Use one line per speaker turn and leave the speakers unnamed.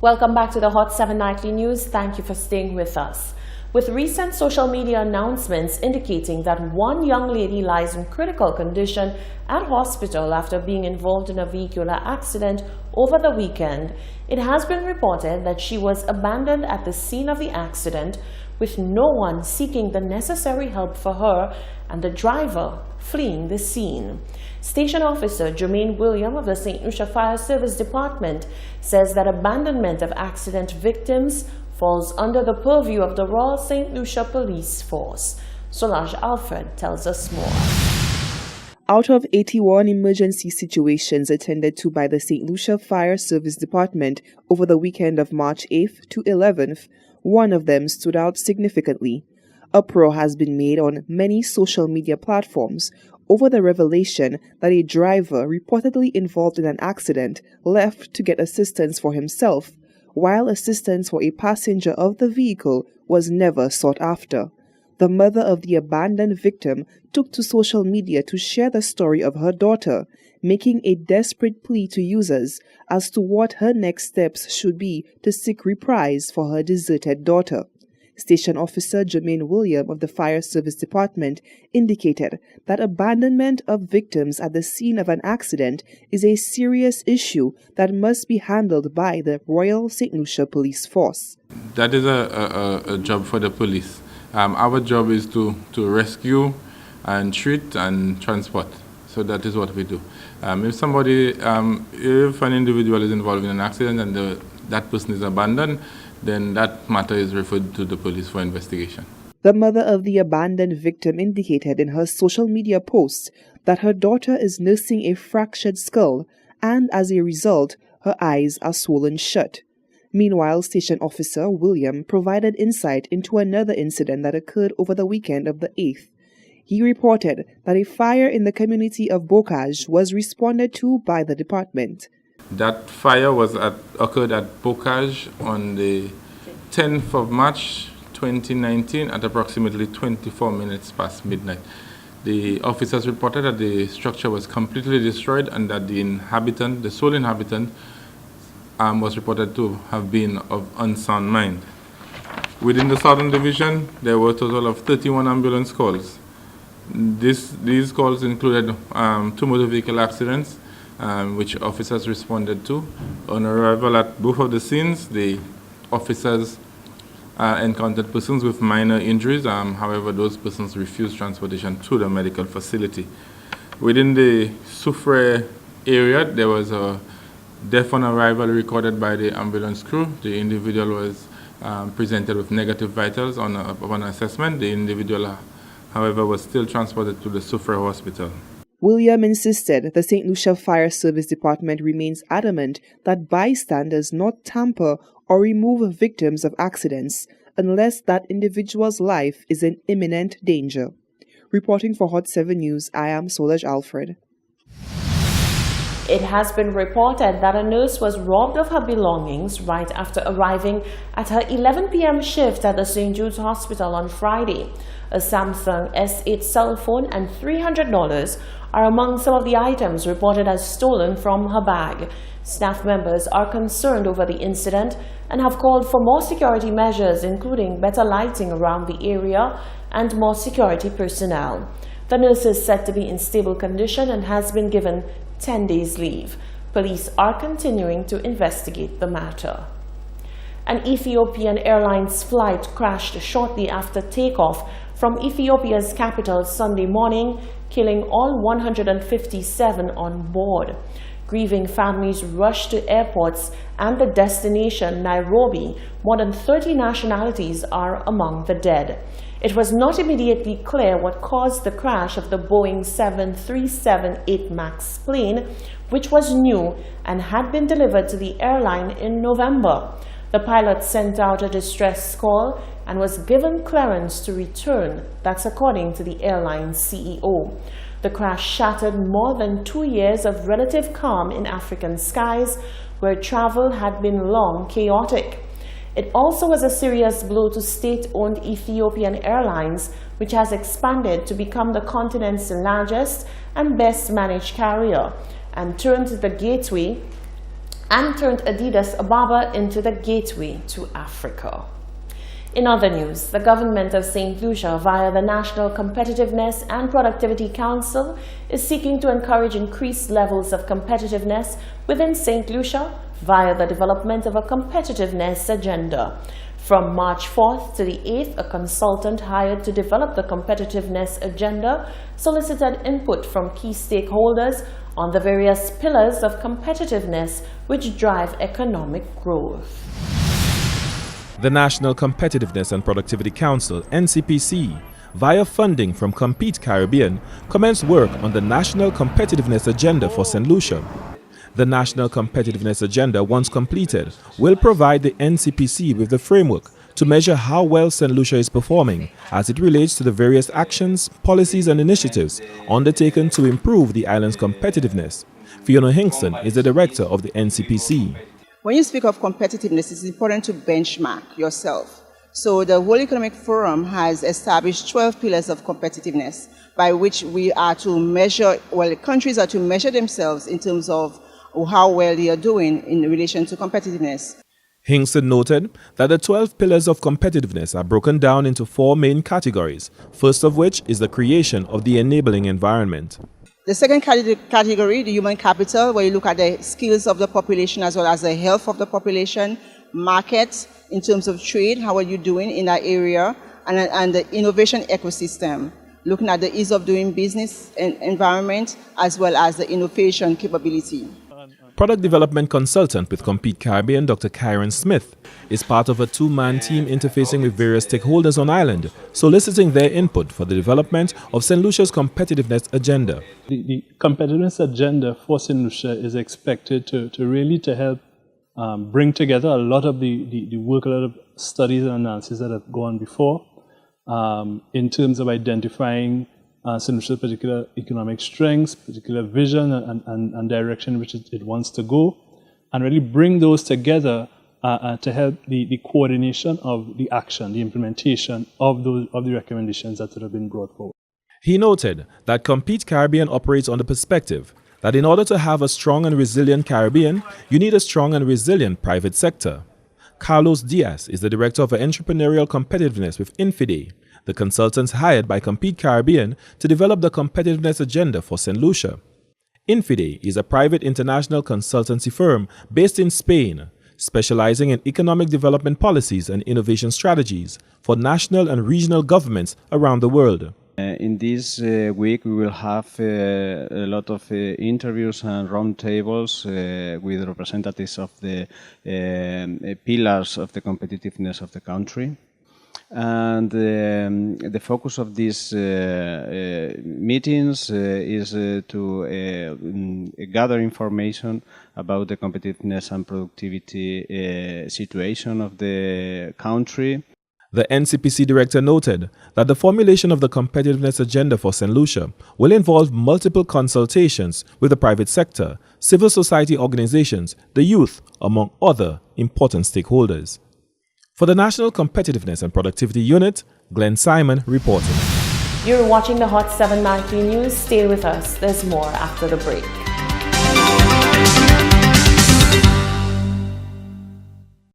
Welcome back to the Hot 7 Nightly News. Thank you for staying with us. With recent social media announcements indicating that one young lady lies in critical condition at hospital after being involved in a vehicular accident over the weekend, it has been reported that she was abandoned at the scene of the accident with no one seeking the necessary help for her and the driver fleeing the scene. Station Officer Jermaine William of the St. Lucia Fire Service Department says that abandonment of accident victims falls under the purview of the Royal St. Lucia Police Force. Solange Alfred tells us more.
Out of 81 emergency situations attended to by the St. Lucia Fire Service Department over the weekend of March 8th to 11th, one of them stood out significantly. Uproar has been made on many social media platforms over the revelation that a driver reportedly involved in an accident left to get assistance for himself, while assistance for a passenger of the vehicle was never sought after. The mother of the abandoned victim took to social media to share the story of her daughter, making a desperate plea to users as to what her next steps should be to seek reprise for her deserted daughter. Station Officer Jermaine William of the Fire Service Department indicated that abandonment of victims at the scene of an accident is a serious issue that must be handled by the Royal St. Lucia Police Force.
That is a job for the police. Our job is to rescue and treat and transport. So that is what we do. If an individual is involved in an accident and that person is abandoned, then that matter is referred to the police for investigation.
The mother of the abandoned victim indicated in her social media post that her daughter is nursing a fractured skull and as a result, her eyes are swollen shut. Meanwhile, Station Officer William provided insight into another incident that occurred over the weekend of the 8th. He reported that a fire in the community of Bocage was responded to by the department.
That fire occurred at Bocage on the 10th of March 2019 at approximately 24 minutes past midnight. The officers reported that the structure was completely destroyed and that the sole inhabitant was reported to have been of unsound mind. Within the Southern Division, there were a total of 31 ambulance calls. These calls included 2 motor vehicle accidents, which officers responded to. On arrival at both of the scenes, the officers encountered persons with minor injuries. However, those persons refused transportation to the medical facility. Within the Soufrière area, there was a death on arrival recorded by the ambulance crew. The individual was presented with negative vitals upon assessment. The individual, however, was still transported to the Soufrière hospital.
William insisted the St. Lucia Fire Service Department remains adamant that bystanders not tamper or remove victims of accidents unless that individual's life is in imminent danger. Reporting for Hot 7 News, I am Solange Alfred.
It has been reported that a nurse was robbed of her belongings right after arriving at her 11 p.m. shift at the St. Jude's Hospital on Friday. A Samsung S8 cell phone and $300 are among some of the items reported as stolen from her bag. Staff members are concerned over the incident and have called for more security measures, including better lighting around the area and more security personnel. The nurse is said to be in stable condition and has been given 10 days leave. Police are continuing to investigate the matter. An Ethiopian Airlines flight crashed shortly after takeoff from Ethiopia's capital Sunday morning, killing all 157 on board. Grieving families rushed to airports and the destination, Nairobi. More than 30 nationalities are among the dead. It was not immediately clear what caused the crash of the Boeing 737-8 MAX plane, which was new and had been delivered to the airline in November. The pilot sent out a distress call and was given clearance to return. That's according to the airline's CEO. The crash shattered more than 2 years of relative calm in African skies, where travel had been long chaotic. It also was a serious blow to state-owned Ethiopian Airlines, which has expanded to become the continent's largest and best-managed carrier and turned the gateway and turned Adidas Ababa into the gateway to Africa. In other news, the government of St. Lucia, via the National Competitiveness and Productivity Council, is seeking to encourage increased levels of competitiveness within St. Lucia via the development of a competitiveness agenda. From March 4th to the 8th, a consultant hired to develop the competitiveness agenda solicited input from key stakeholders on the various pillars of competitiveness which drive economic growth.
The National Competitiveness and Productivity Council, NCPC, via funding from Compete Caribbean, commenced work on the National Competitiveness Agenda for St. Lucia. The National Competitiveness Agenda, once completed, will provide the NCPC with the framework to measure how well St. Lucia is performing as it relates to the various actions, policies and initiatives undertaken to improve the island's competitiveness. Fiona Hingston is the director of the NCPC.
When you speak of competitiveness, it's important to benchmark yourself. So the World Economic Forum has established 12 pillars of competitiveness by which we are to measure, well, countries are to measure themselves in terms of how well they are doing in relation to competitiveness.
Hingston noted that the 12 pillars of competitiveness are broken down into 4 main categories, first of which is the creation of the enabling environment.
The second category, the human capital, where you look at the skills of the population as well as the health of the population, markets in terms of trade, how are you doing in that area, and the innovation ecosystem, looking at the ease of doing business environment as well as the innovation capability.
Product development consultant with Compete Caribbean, Dr. Kyron Smith, is part of a 2-man team interfacing with various stakeholders on island, soliciting their input for the development of St. Lucia's competitiveness agenda.
The competitiveness agenda for St. Lucia is expected to really help bring together a lot of the work, a lot of studies and analysis that have gone before in terms of identifying St. Lucia's particular economic strengths, particular vision and direction in which it wants to go, and really bring those together to help the coordination of the action, the implementation of the recommendations that have been brought forward.
He noted that Compete Caribbean operates on the perspective that in order to have a strong and resilient Caribbean, you need a strong and resilient private sector. Carlos Diaz is the Director of Entrepreneurial Competitiveness with Infide, the consultants hired by Compete Caribbean to develop the competitiveness agenda for St. Lucia. Infide is a private international consultancy firm based in Spain, specializing in economic development policies and innovation strategies for national and regional governments around the world.
In this week we will have a lot of interviews and roundtables with representatives of the pillars of the competitiveness of the country. And the focus of these meetings is to gather information about the competitiveness and productivity situation of the country.
The NCPC director noted that the formulation of the competitiveness agenda for St. Lucia will involve multiple consultations with the private sector, civil society organizations, the youth, among other important stakeholders. For the National Competitiveness and Productivity Unit, Glenn Simon reporting.
You're watching the Hot 793 News. Stay with us. There's more after the break.